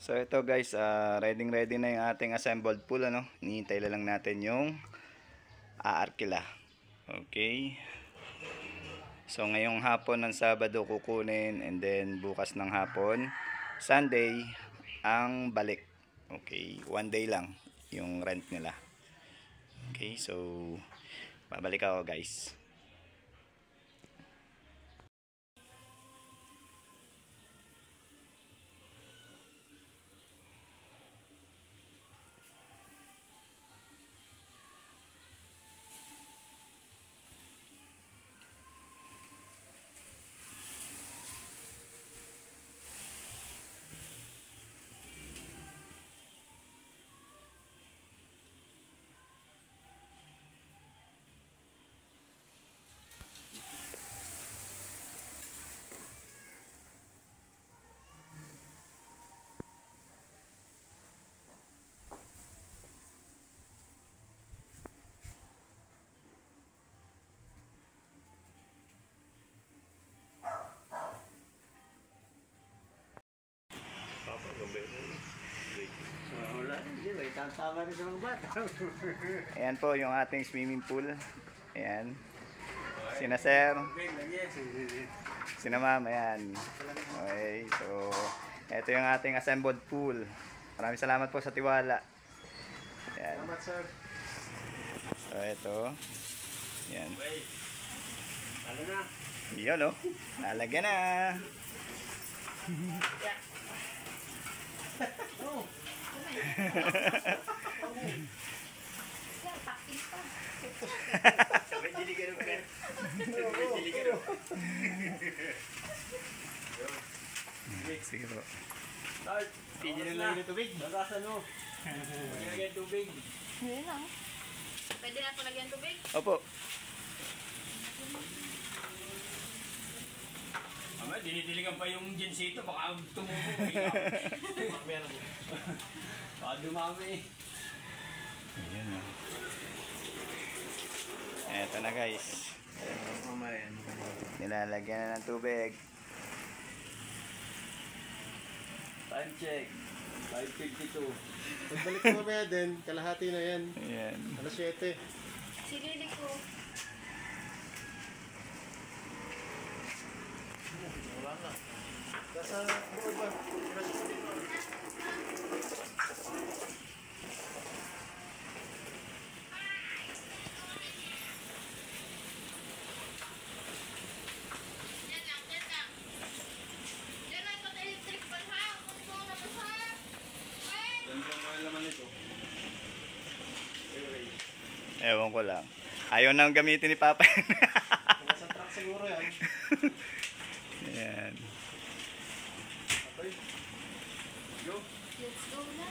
So ito guys, ready na yung ating assembled pool, ano. Hinihintay lang natin yung aarkila. Okay. So ngayong hapon ng Sabado kukunin, and then bukas ng hapon, Sunday, ang balik. Okay, 1 day lang yung rent nila. Okay, so babalik ako guys. Ayan po yung ating swimming pool. Ayan. Sina sir, sina ma'am, ayan. Okay, so ito yung ating assembled pool. Maraming salamat po sa tiwala. Ayan. Salamat sir. So ito. Ayan. Ano na? Yun o. Lalagyan na. Sige po. Pili na lang yung tubig. Bagasan mo. Lagyan yung tubig. Hindi lang. Pwede na po lagyan tubig? Opo. Mamaya, dinidiligan pa yung ginsito. Baka tumubo. Mamaya na po. Baka dumami. Ayan o. Eto na guys. Nilalagyan na ng tubig. Time check. 5:52. Pagbalik ko mamaya din, kalahati na yan. Ayan. Alas 7. Silili ko. Wala na. Nasa buod ba? Yan lang, yan lang. Yan lang, pag-electric pan ha. Kung po na ba ha? Wait! Ganyan mo yung laman nito. Ewan ko lang. Ayaw nang gamitin ni Papa. Nasa truck siguro yan. Ayan. Okay. Go. Let's go na.